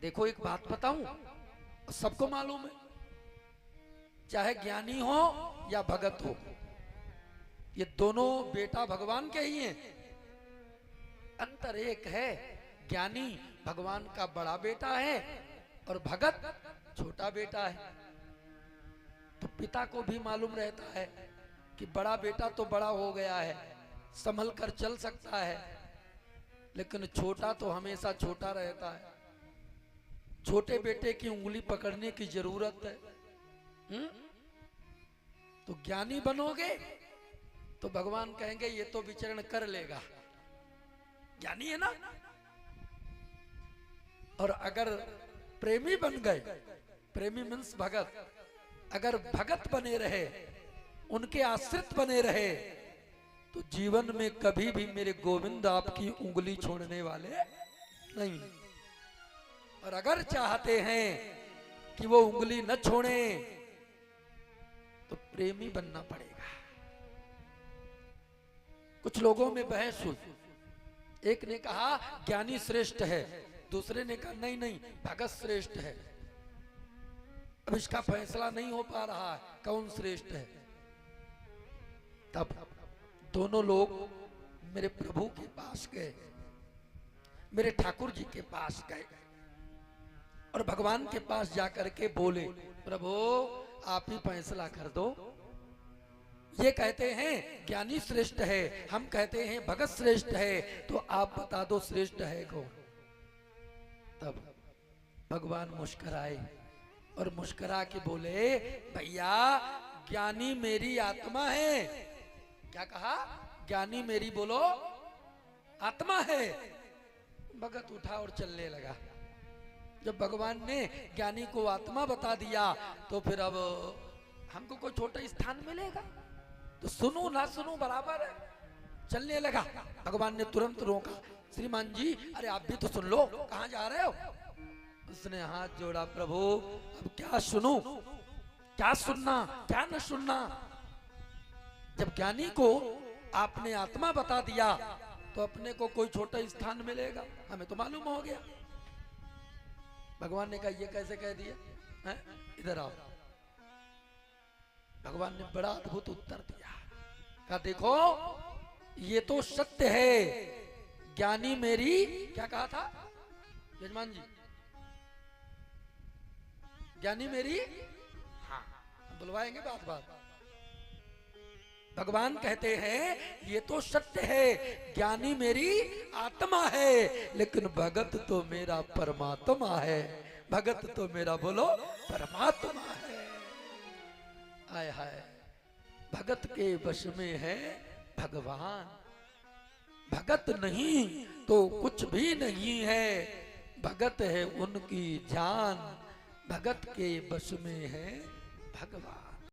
देखो एक बात बताऊं, सबको मालूम है, चाहे ज्ञानी हो या भगत हो, ये दोनों बेटा भगवान के ही हैं। अंतर एक है, ज्ञानी भगवान का बड़ा बेटा है और भगत छोटा बेटा है। तो पिता को भी मालूम रहता है कि बड़ा बेटा तो बड़ा हो गया है, संभल कर चल सकता है, लेकिन छोटा तो हमेशा छोटा रहता है। छोटे बेटे की उंगली पकड़ने की जरूरत है। तो ज्ञानी बनोगे तो भगवान कहेंगे ये तो विचरण कर लेगा, ज्ञानी है ना। और अगर प्रेमी बन गए, प्रेमी मीन्स भगत, अगर भगत बने रहे, उनके आश्रित बने रहे, तो जीवन में कभी भी मेरे गोविंद आपकी उंगली छोड़ने वाले नहीं। और अगर चाहते हैं कि वो उंगली न छोड़े तो प्रेमी बनना पड़ेगा। कुछ लोगों में बहस हुई, एक ने कहा ज्ञानी श्रेष्ठ है, दूसरे ने कहा नहीं नहीं भगत श्रेष्ठ है। अब इसका फैसला नहीं हो पा रहा है कौन श्रेष्ठ है। तब दोनों लोग मेरे प्रभु के पास गए, मेरे ठाकुर जी के पास गए और भगवान के पास जाकर के बोले, प्रभु आप ही फैसला कर दो। ये कहते हैं ज्ञानी श्रेष्ठ है, हम कहते हैं भगत श्रेष्ठ है, तो आप बता दो श्रेष्ठ है कौन। तब भगवान मुस्कुराए और मुस्कुरा के बोले, भैया ज्ञानी मेरी आत्मा है। क्या कहा? ज्ञानी मेरी बोलो आत्मा है। भगत उठा और चलने लगा। जब भगवान ने ज्ञानी को आत्मा बता दिया तो फिर अब हमको कोई छोटा स्थान मिलेगा? तो सुनो ना सुनो बराबर है। चलने लगा। भगवान ने तुरंत रोका, श्रीमान जी अरे आप भी तो सुन लो, कहां जा रहे हो? उसने हाथ जोड़ा, प्रभु अब क्या सुनूं, क्या सुनना क्या न सुनना। जब ज्ञानी को आपने आत्मा बता दिया तो अपने को कोई छोटा स्थान मिलेगा, हमें तो मालूम हो गया। भगवान ने कहा ये कैसे कह दिया है? इधर आओ। भगवान ने बड़ा अद्भुत उत्तर दिया, कहा देखो ये तो सत्य है, ज्ञानी मेरी, क्या कहा था यजमान जी? ज्ञानी मेरी, हाँ बुलवाएंगे बात बात। भगवान कहते हैं ये तो सत्य है, ज्ञानी मेरी आत्मा है, लेकिन भगत तो मेरा परमात्मा है। भगत तो मेरा बोलो परमात्मा है। आय हाय, भगत के वश में है भगवान। भगत नहीं तो कुछ भी नहीं है, भगत है उनकी जान। भगत के वश में है भगवान।